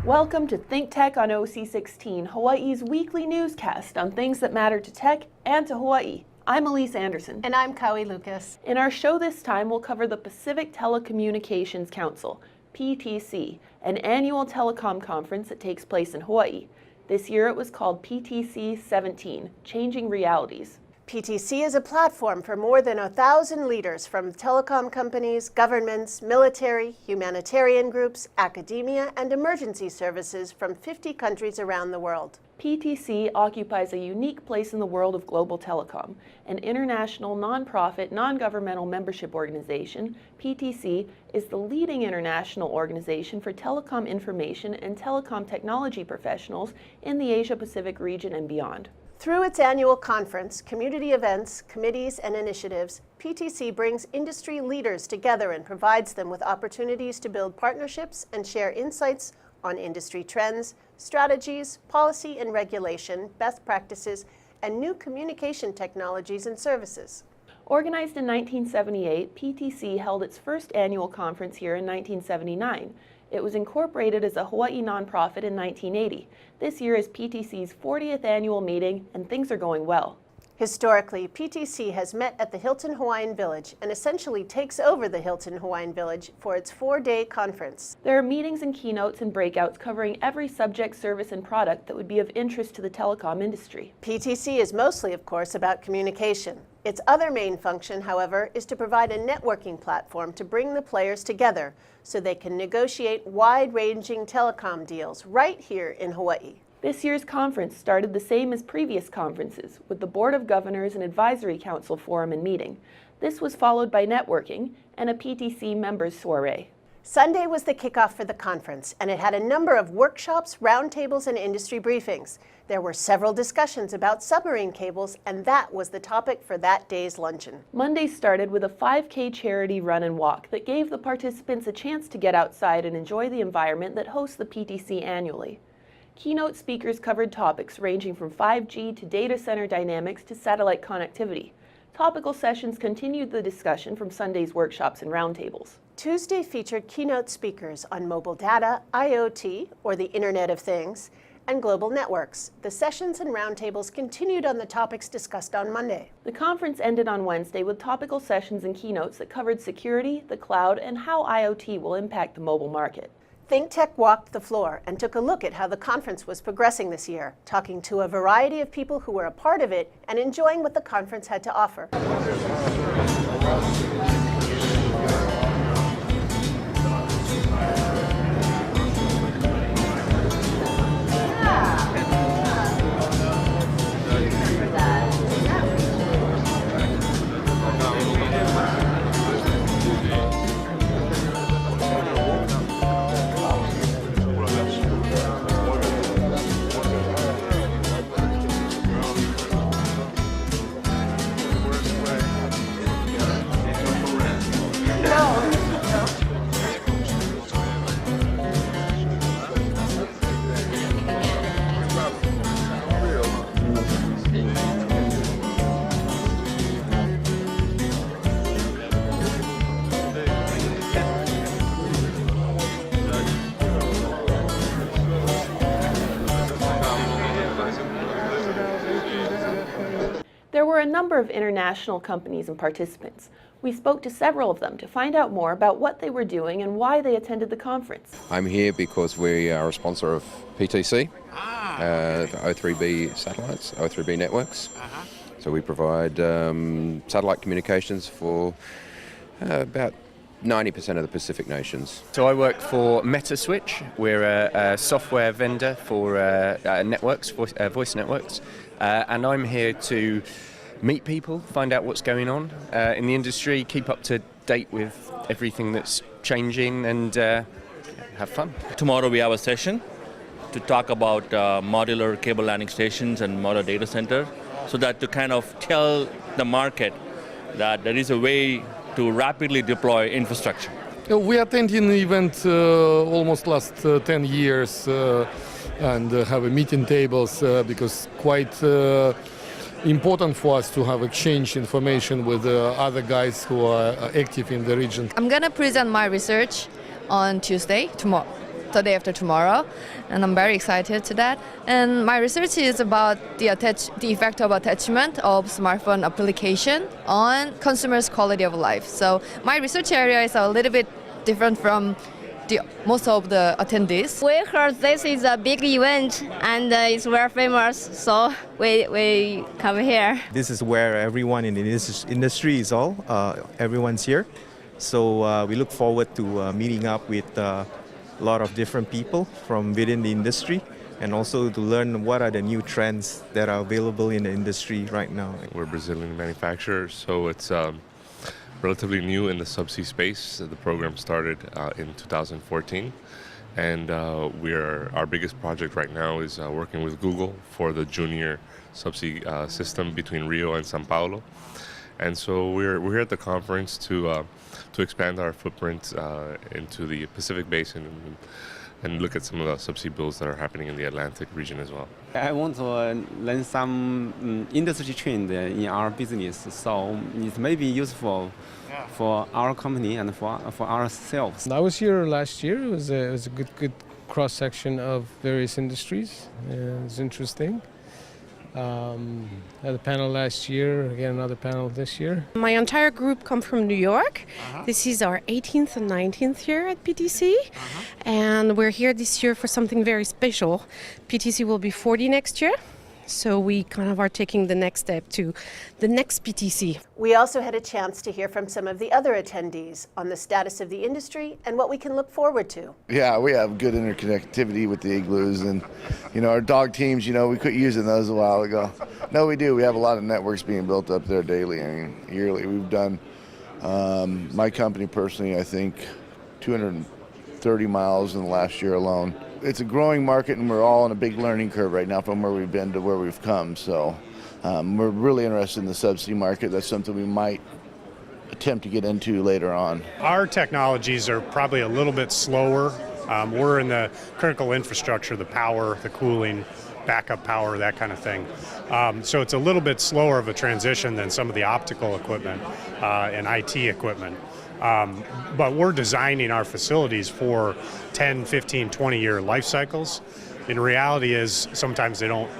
Welcome to ThinkTech on OC16, Hawaii's weekly newscast on things that matter to tech and to Hawaii. I'm Elise Anderson. And I'm Kaui Lucas. In our show this time, we'll cover the Pacific Telecommunications Council, PTC, an annual telecom conference that takes place in Hawaii. This year it was called PTC 17, Changing Realities. PTC is a platform for more than 1,000 leaders from telecom companies, governments, military, humanitarian groups, academia, and emergency services from 50 countries around the world. PTC occupies a unique place in the world of global telecom. An international nonprofit, non-governmental membership organization, PTC is the leading international organization for telecom information and telecom technology professionals in the Asia-Pacific region and beyond. Through its annual conference, community events, committees, and initiatives, PTC brings industry leaders together and provides them with opportunities to build partnerships and share insights on industry trends, strategies, policy and regulation, best practices, and new communication technologies and services. Organized in 1978, PTC held its first annual conference here in 1979. It was incorporated as a Hawaii nonprofit in 1980. This year is PTC's 40th annual meeting, and things are going well. Historically, PTC has met at the Hilton Hawaiian Village and essentially takes over the Hilton Hawaiian Village for its 4-day conference. There are meetings and keynotes and breakouts covering every subject, service, and product that would be of interest to the telecom industry. PTC is mostly, of course, about communication. Its other main function, however, is to provide a networking platform to bring the players together so they can negotiate wide-ranging telecom deals right here in Hawaii. This year's conference started the same as previous conferences, with the Board of Governors and Advisory Council forum and meeting. This was followed by networking and a PTC members soiree. Sunday was the kickoff for the conference, and it had a number of workshops, roundtables, and industry briefings. There were several discussions about submarine cables, and that was the topic for that day's luncheon. Monday started with a 5K charity run and walk that gave the participants a chance to get outside and enjoy the environment that hosts the PTC annually. Keynote speakers covered topics ranging from 5G to data center dynamics to satellite connectivity. Topical sessions continued the discussion from Sunday's workshops and roundtables. Tuesday featured keynote speakers on mobile data, IoT, or the Internet of Things, and global networks. The sessions and roundtables continued on the topics discussed on Monday. The conference ended on Wednesday with topical sessions and keynotes that covered security, the cloud, and how IoT will impact the mobile market. ThinkTech walked the floor and took a look at how the conference was progressing this year, talking to a variety of people who were a part of it and enjoying what the conference had to offer. There were a number of international companies and participants. We spoke to several of them to find out more about what they were doing and why they attended the conference. I'm here because we are a sponsor of PTC, O3B satellites, O3B networks. So we provide satellite communications for about 90% of the Pacific nations. So I work for MetaSwitch. We're a software vendor for networks, voice networks, and I'm here to meet people, find out what's going on in the industry, keep up to date with everything that's changing, and have fun. Tomorrow we have a session to talk about modular cable landing stations and modular data center, so that to kind of tell the market that there is a way to rapidly deploy infrastructure. We attended an event almost last 10 years and have a meeting tables because quite important for us to have exchange information with other guys who are active in the region. I'm going to present my research on Tuesday, the day after tomorrow, and I'm very excited to that. And my research is about the effect of attachment of smartphone application on consumers' quality of life. So my research area is a little bit different from most of the attendees. We heard this is a big event and it's very famous, so we come here. This is where everyone in the industry is everyone's here. So we look forward to meeting up with a lot of different people from within the industry, and also to learn what are the new trends that are available in the industry right now. We're a Brazilian manufacturer, so it's relatively new in the subsea space. The program started in 2014, and our biggest project right now is working with Google for the junior subsea system between Rio and São Paulo. And so we're here at the conference to expand our footprint into the Pacific Basin and look at some of the subsea builds that are happening in the Atlantic region as well. I want to learn some industry trend in our business, so it may be useful for our company and for ourselves. I was here last year. It was a good cross section of various industries. It was interesting. Had a panel last year, again another panel this year. My entire group come from New York. This is our 18th and 19th year at PTC, and we're here this year for something very special. PTC will be 40 next year, so we kind of are taking the next step to the next PTC. We also had a chance to hear from some of the other attendees on the status of the industry and what we can look forward to. Yeah, we have good interconnectivity with the igloos, and our dog teams, we quit using those a while ago. No, we do. We have a lot of networks being built up there daily and yearly. We've done, my company personally, I think 230 miles in the last year alone. It's a growing market, and we're all on a big learning curve right now from where we've been to where we've come. So we're really interested in the subsea market. That's something we might attempt to get into later on. Our technologies are probably a little bit slower. We're in the critical infrastructure, the power, the cooling, backup power, that kind of thing. So it's a little bit slower of a transition than some of the optical equipment and IT equipment. But we're designing our facilities for 10, 15, 20-year life cycles. In reality is sometimes they don't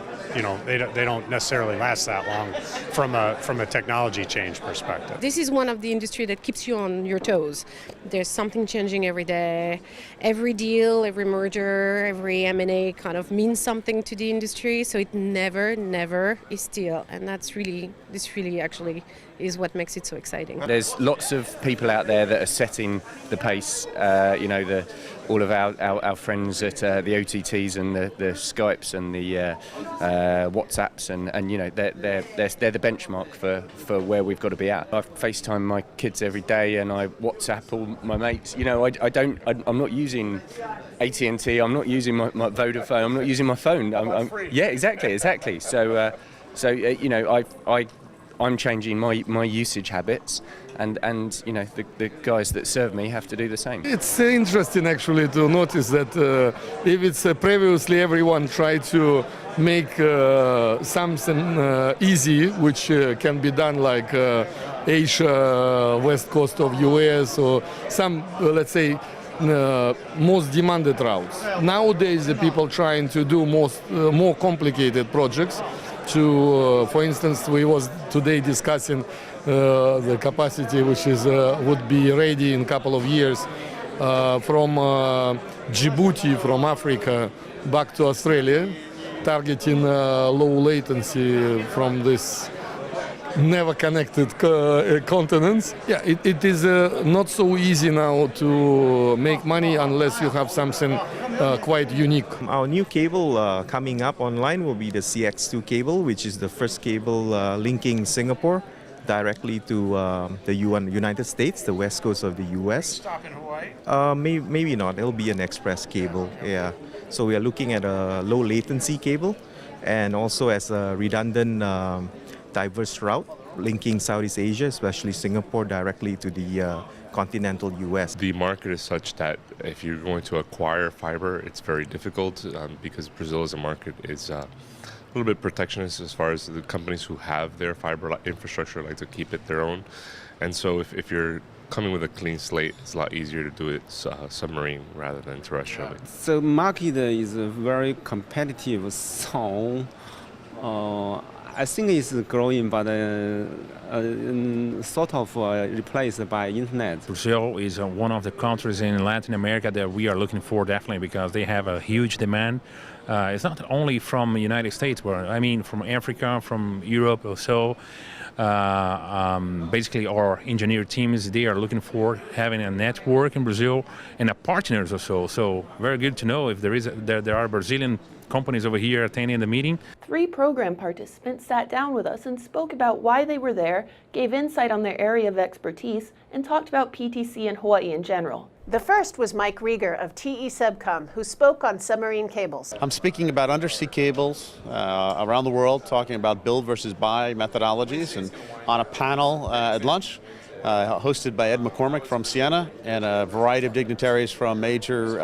necessarily last that long from a technology change perspective. This is one of the industry that keeps you on your toes. There's something changing every day. Every deal, every merger, every M&A kind of means something to the industry, so it never is still. And this really actually is what makes it so exciting. There's lots of people out there that are setting the pace. All of our friends at the OTTs and the Skypes and the WhatsApps, and they're the benchmark for where we've got to be at. I FaceTime my kids every day, and I WhatsApp all my mates. I'm not using AT&T. I'm not using my Vodafone. I'm not using my phone. Yeah, exactly. I'm changing my usage habits, and the guys that serve me have to do the same. It's interesting actually to notice that if it's previously everyone tried to make something easy, which can be done like Asia, west coast of US, or some, let's say, most demanded routes. Nowadays, the people trying to do more complicated projects. For instance, we was today discussing the capacity which would be ready in a couple of years from Djibouti, from Africa, back to Australia, targeting low latency from this never connected continents. Yeah, it is not so easy now to make money unless you have something quite unique. Our new cable coming up online will be the CX2 cable, which is the first cable linking Singapore directly to the United States, the west coast of the US. Maybe not. It'll be an express cable. Yeah. So we are looking at a low latency cable, and also as a redundant diverse route linking Southeast Asia, especially Singapore, directly to the continental US. The market is such that if you're going to acquire fiber, it's very difficult because Brazil as a market is a little bit protectionist as far as the companies who have their fiber infrastructure like to keep it their own. And so if you're coming with a clean slate, it's a lot easier to do it submarine rather than terrestrially. The market is very competitive, so I think it's growing, but sort of replaced by internet. Brazil is one of the countries in Latin America that we are looking for definitely because they have a huge demand. It's not only from the United States, but I mean from Africa, from Europe also. Basically our engineer teams, they are looking for having a network in Brazil and a partners also. So very good to know if there are Brazilian companies over here attending the meeting. 3 program participants sat down with us and spoke about why they were there, gave insight on their area of expertise, and talked about PTC and Hawaii in general. The first was Mike Rieger of TE SubCom, who spoke on submarine cables. I'm speaking about undersea cables around the world, talking about build versus buy methodologies, and on a panel at lunch hosted by Ed McCormick from Siena and a variety of dignitaries from major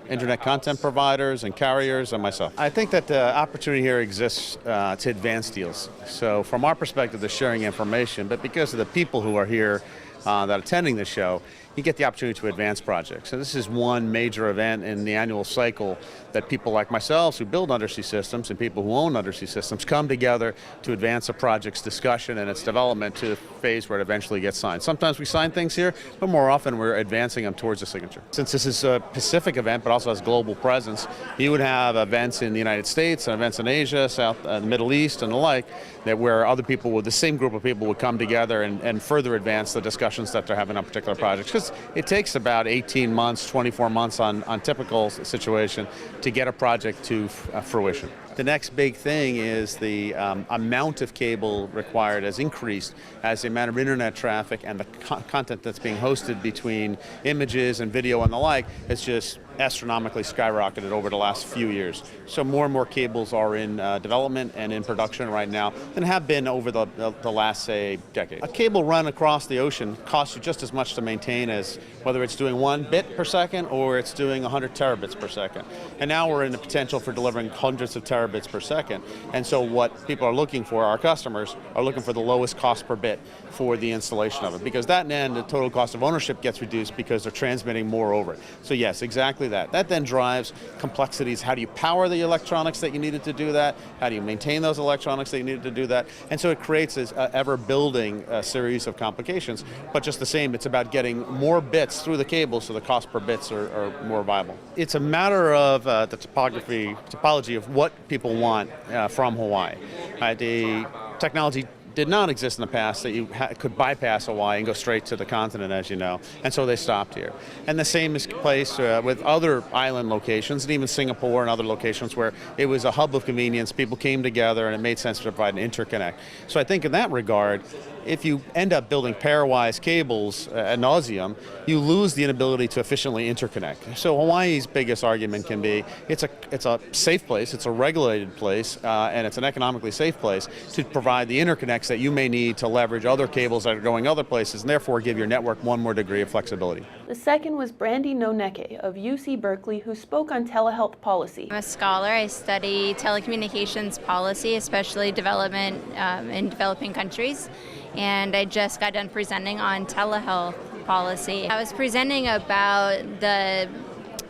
internet content providers and carriers and myself. I think that the opportunity here exists to advance deals. So from our perspective, they're sharing information, but because of the people who are here that are attending the show, you get the opportunity to advance projects. So this is one major event in the annual cycle that people like myself who build undersea systems and people who own undersea systems come together to advance a project's discussion and its development to the phase where it eventually gets signed. Sometimes we sign things here, but more often we're advancing them towards a signature. Since this is a Pacific event but also has global presence, you would have events in the United States and events in Asia, South, the Middle East and the like, that where other people with the same group of people would come together and further advance the discussions that they're having on particular projects. Because it takes about 18 months, 24 months on typical situation to get a project to fruition. The next big thing is the amount of cable required has increased as the amount of internet traffic and the content that's being hosted between images and video and the like has just astronomically skyrocketed over the last few years. So more and more cables are in development and in production right now than have been over the last, say, decade. A cable run across the ocean costs you just as much to maintain as whether it's doing 1 bit per second or it's doing 100 terabits per second. And now we're in the potential for delivering hundreds of terabits per second. And so what people are looking for, our customers, are looking for the lowest cost per bit for the installation of it. Because that then, the total cost of ownership gets reduced because they're transmitting more over it. So yes, exactly that. That then drives complexities. How do you power the electronics that you needed to do that? How do you maintain those electronics that you needed to do that? And so it creates this ever-building series of complications. But just the same, it's about getting more bits through the cable so the cost per bits are more viable. It's a matter of the topology of what people want from Hawaii. The technology did not exist in the past that you could bypass Hawaii and go straight to the continent, as you know, and so they stopped here. And the same is placed with other island locations, and even Singapore and other locations where it was a hub of convenience, people came together and it made sense to provide an interconnect. So I think in that regard, if you end up building pairwise cables ad nauseum, you lose the inability to efficiently interconnect. So Hawaii's biggest argument can be it's a safe place, it's a regulated place, and it's an economically safe place to provide the interconnects that you may need to leverage other cables that are going other places and therefore give your network one more degree of flexibility. The second was Brandie Nonnecke of UC Berkeley, who spoke on telehealth policy. I'm a scholar. I study telecommunications policy, especially development in developing countries. And I just got done presenting on telehealth policy. I was presenting about the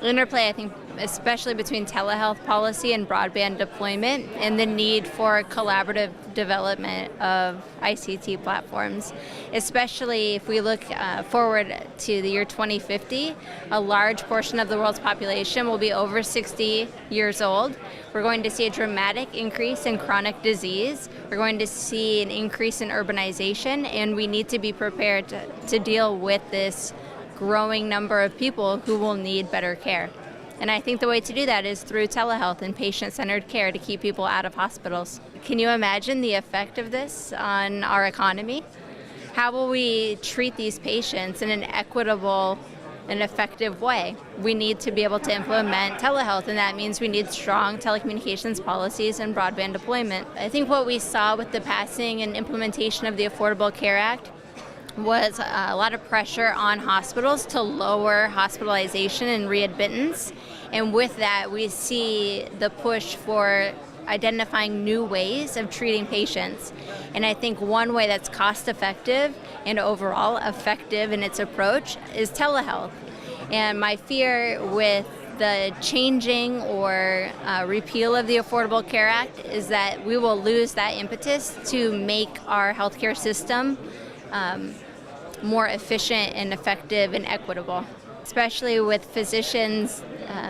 interplay, I think, especially between telehealth policy and broadband deployment and the need for collaborative development of ICT platforms. Especially if we look forward to the year 2050, a large portion of the world's population will be over 60 years old. We're going to see a dramatic increase in chronic disease. We're going to see an increase in urbanization, and we need to be prepared to deal with this growing number of people who will need better care. And I think the way to do that is through telehealth and patient-centered care to keep people out of hospitals. Can you imagine the effect of this on our economy? How will we treat these patients in an equitable and effective way? We need to be able to implement telehealth, and that means we need strong telecommunications policies and broadband deployment. I think what we saw with the passing and implementation of the Affordable Care Act was a lot of pressure on hospitals to lower hospitalization and readmittance. And with that, we see the push for identifying new ways of treating patients. And I think one way that's cost effective and overall effective in its approach is telehealth. And my fear with the changing or repeal of the Affordable Care Act is that we will lose that impetus to make our healthcare system more efficient and effective and equitable. Especially with physicians,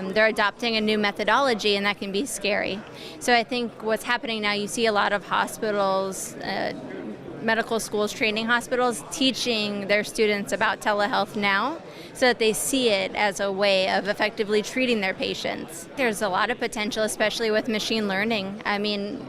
they're adopting a new methodology, and that can be scary. So I think what's happening now, you see a lot of hospitals, medical schools, training hospitals, teaching their students about telehealth now so that they see it as a way of effectively treating their patients. There's a lot of potential, especially with machine learning. I mean,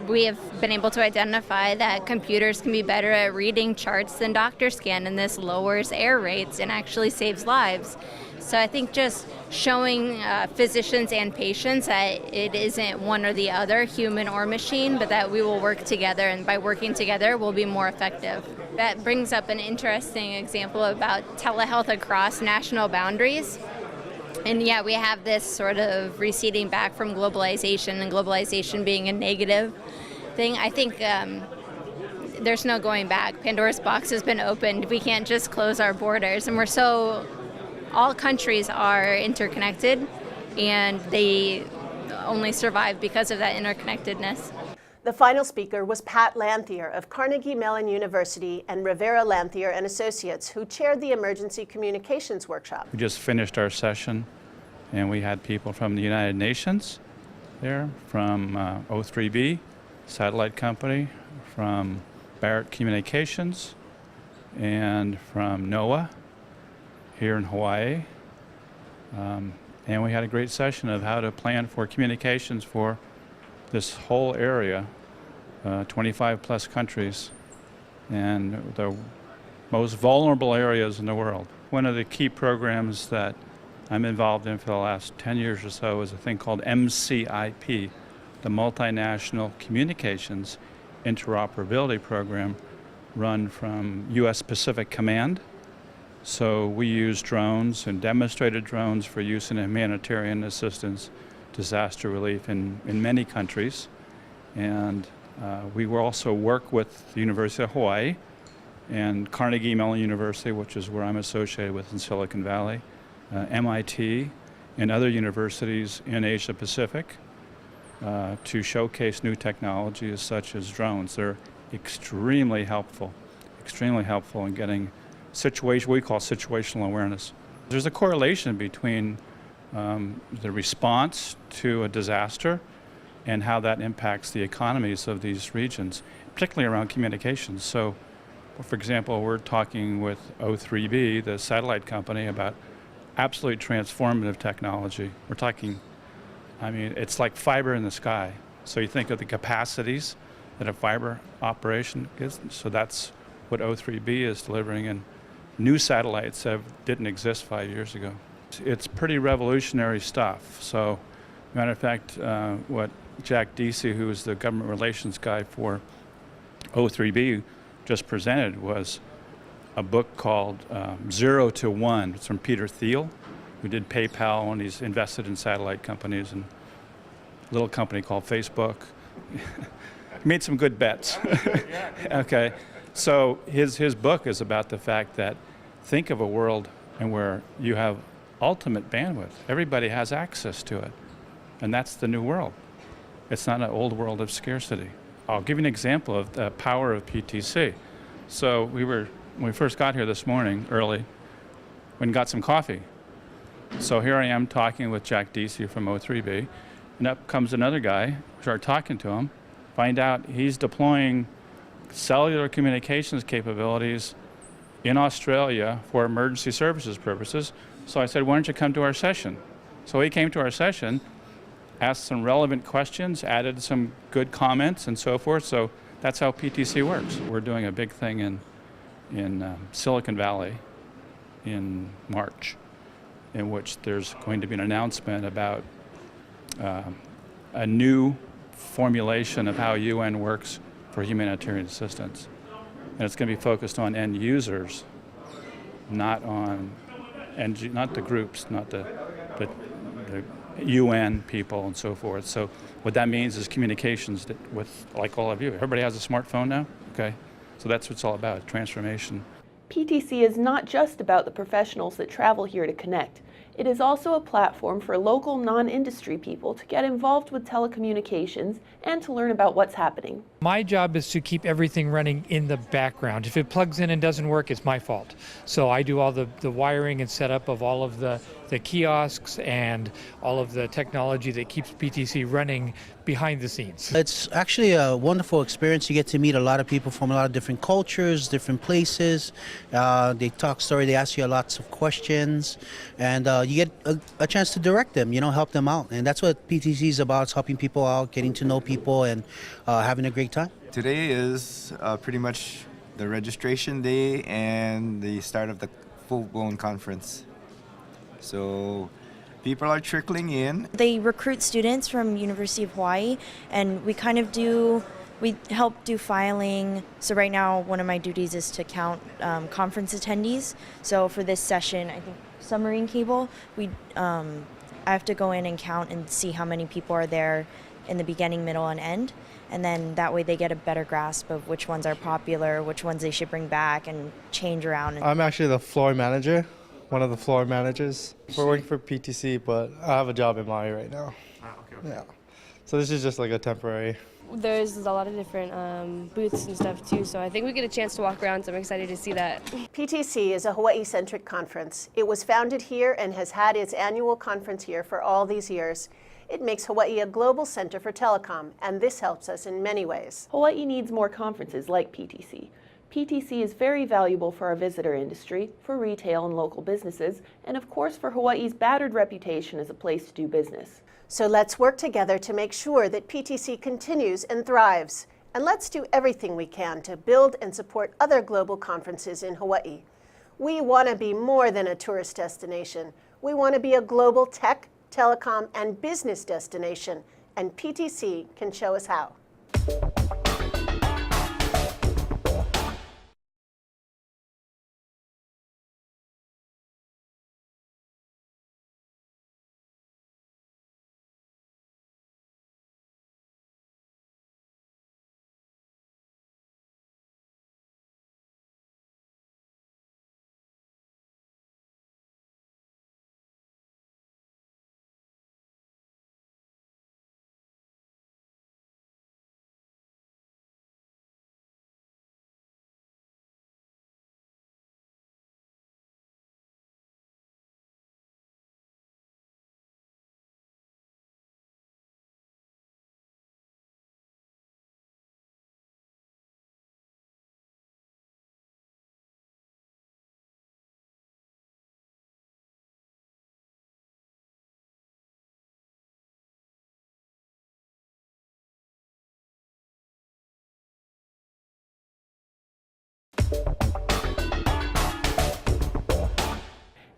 we have been able to identify that computers can be better at reading charts than doctors can, and this lowers error rates and actually saves lives. So I think just showing physicians and patients that it isn't one or the other, human or machine, but that we will work together, and by working together, we'll be more effective. That brings up an interesting example about telehealth across national boundaries. And yeah, we have this sort of receding back from globalization, and globalization being a negative thing. I think there's no going back. Pandora's box has been opened. We can't just close our borders. And all countries are interconnected, and they only survive because of that interconnectedness. The final speaker was Pat Lantheir of Carnegie Mellon University and Rivera Lantheir and Associates, who chaired the Emergency Communications Workshop. We just finished our session, and we had people from the United Nations there, from O3B, satellite company, from Barrett Communications, and from NOAA here in Hawaii. And we had a great session of how to plan for communications for this whole area, 25 plus countries, and the most vulnerable areas in the world. One of the key programs that I'm involved in for the last 10 years or so is a thing called MCIP, the Multinational Communications Interoperability Program, run from U.S. Pacific Command. So we use drones and demonstrated drones for use in humanitarian assistance, disaster relief in many countries. And we will also work with the University of Hawaii and Carnegie Mellon University, which is where I'm associated with in Silicon Valley, MIT, and other universities in Asia Pacific to showcase new technologies such as drones. They're extremely helpful in getting we call situational awareness. There's a correlation between the response to a disaster and how that impacts the economies of these regions, particularly around communications. So, for example, we're talking with O3B, the satellite company, about absolutely transformative technology. We're talking, it's like fiber in the sky. So you think of the capacities that a fiber operation gives. So that's what O3B is delivering, and new satellites didn't exist 5 years ago. It's pretty revolutionary stuff. So, matter of fact, what Jack Deasy, who is the government relations guy for O3B, just presented was a book called 0 to 1. It's from Peter Thiel, who did PayPal, and he's invested in satellite companies and a little company called Facebook. He made some good bets. Okay, so his book is about the fact that think of a world and where you have ultimate bandwidth. Everybody has access to it, and that's the new world. It's not an old world of scarcity. I'll give you an example of the power of PTC. So when we first got here this morning early, we went and got some coffee. So here I am talking with Jack Deasy from O3B, and up comes another guy, start talking to him, find out he's deploying cellular communications capabilities in Australia for emergency services purposes. So I said, why don't you come to our session? So he came to our session, asked some relevant questions, added some good comments and so forth. So that's how PTC works. We're doing a big thing in Silicon Valley in March, in which there's going to be an announcement about a new formulation of how UN works for humanitarian assistance. And it's going to be focused on end users, not the groups, not the UN people and so forth. So what that means is communications with, like all of you. Everybody has a smartphone now, okay? So that's what it's all about, transformation. PTC is not just about the professionals that travel here to connect. It is also a platform for local non-industry people to get involved with telecommunications and to learn about what's happening. My job is to keep everything running in the background. If it plugs in and doesn't work, it's my fault. So I do all the wiring and setup of all of the kiosks and all of the technology that keeps PTC running behind the scenes. It's actually a wonderful experience. You get to meet a lot of people from a lot of different cultures, different places. They talk story, they ask you lots of questions, and you get a chance to direct them, help them out. And that's what PTC is about. It's helping people out, getting to know people, and having a great time. Today is pretty much the registration day and the start of the full-blown conference. So people are trickling in. They recruit students from University of Hawaii, and we help do filing. So right now, one of my duties is to count conference attendees. So for this session, I think submarine cable, I have to go in and count and see how many people are there in the beginning, middle, and end. And then that way they get a better grasp of which ones are popular, which ones they should bring back and change around. I'm actually the floor manager, one of the floor managers. We're working for PTC, but I have a job in Maui right now. Okay. Yeah. So this is just like a temporary. There's a lot of different booths and stuff too, so I think we get a chance to walk around, so I'm excited to see that. PTC is a Hawaii-centric conference. It was founded here and has had its annual conference here for all these years. It makes Hawaii a global center for telecom, and this helps us in many ways. Hawaii needs more conferences like PTC. PTC is very valuable for our visitor industry, for retail and local businesses, and of course for Hawaii's battered reputation as a place to do business. So let's work together to make sure that PTC continues and thrives. And let's do everything we can to build and support other global conferences in Hawaii. We want to be more than a tourist destination. We want to be a global tech, telecom, and business destination, and PTC can show us how.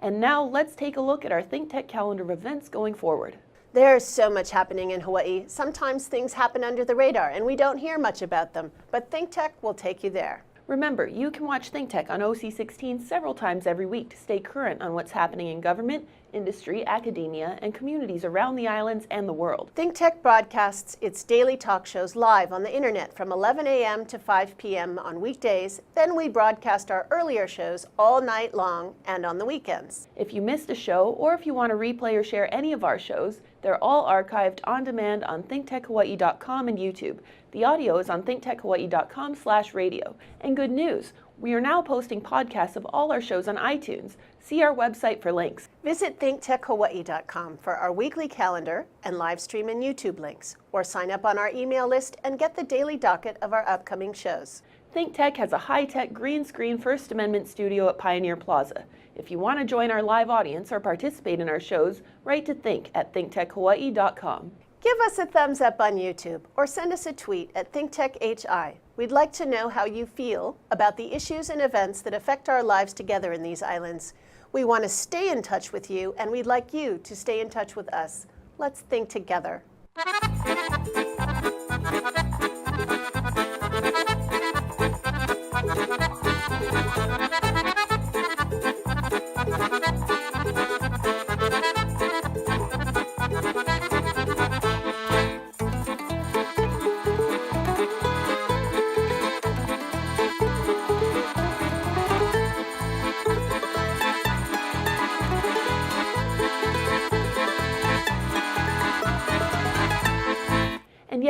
And now let's take a look at our ThinkTech calendar of events going forward. There's so much happening in Hawaii. Sometimes things happen under the radar and we don't hear much about them, but ThinkTech will take you there. Remember, you can watch ThinkTech on OC16 several times every week to stay current on what's happening in government, industry, academia, and communities around the islands and the world. ThinkTech broadcasts its daily talk shows live on the internet from 11 a.m. to 5 p.m. on weekdays. Then we broadcast our earlier shows all night long and on the weekends. If you missed a show, or if you want to replay or share any of our shows, they're all archived on demand on thinktechhawaii.com and YouTube. The audio is on thinktechhawaii.com/radio. And good news, we are now posting podcasts of all our shows on iTunes. See our website for links. Visit thinktechhawaii.com for our weekly calendar and live stream and YouTube links, or sign up on our email list and get the daily docket of our upcoming shows. ThinkTech has a high-tech green screen First Amendment studio at Pioneer Plaza. If you want to join our live audience or participate in our shows, write to think@thinktechhawaii.com. Give us a thumbs up on YouTube or send us a tweet at ThinkTechHI. We'd like to know how you feel about the issues and events that affect our lives together in these islands. We want to stay in touch with you, and we'd like you to stay in touch with us. Let's think together.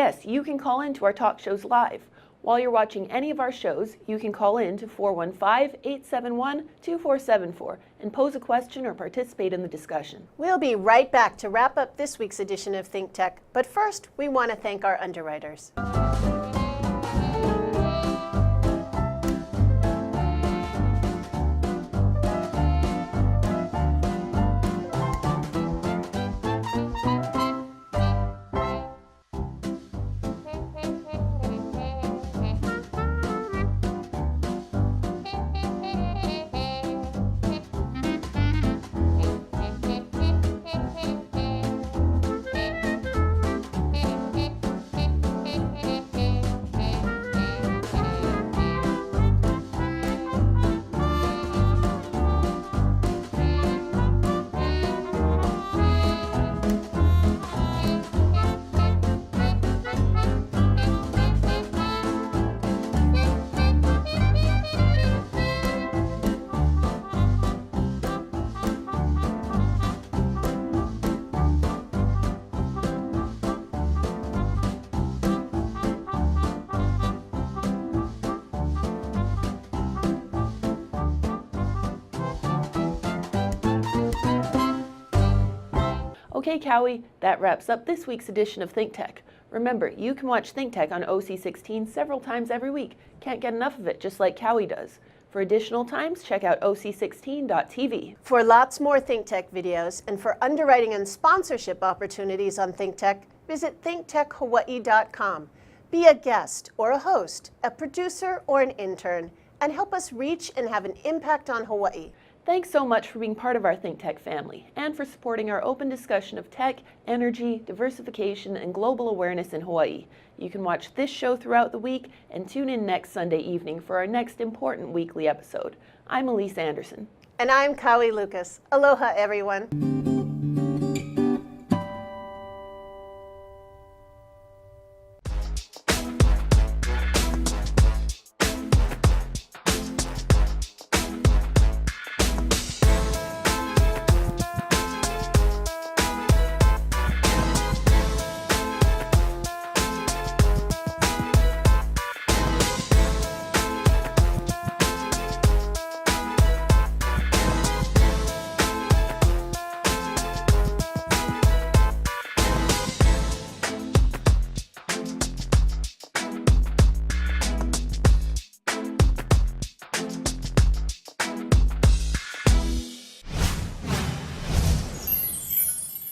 yes, you can call in to our talk shows live. While you're watching any of our shows, you can call in to 415-871-2474 and pose a question or participate in the discussion. We'll be right back to wrap up this week's edition of ThinkTech, but first, we want to thank our underwriters. Okay, Kaui, that wraps up this week's edition of ThinkTech. Remember, you can watch ThinkTech on OC16 several times every week. Can't get enough of it, just like Kaui does. For additional times, check out oc16.tv. For lots more ThinkTech videos and for underwriting and sponsorship opportunities on ThinkTech, visit thinktechhawaii.com. Be a guest or a host, a producer or an intern, and help us reach and have an impact on Hawaii. Thanks so much for being part of our ThinkTech family and for supporting our open discussion of tech, energy, diversification, and global awareness in Hawaii. You can watch this show throughout the week and tune in next Sunday evening for our next important weekly episode. I'm Elise Anderson. And I'm Kaui Lucas. Aloha, everyone.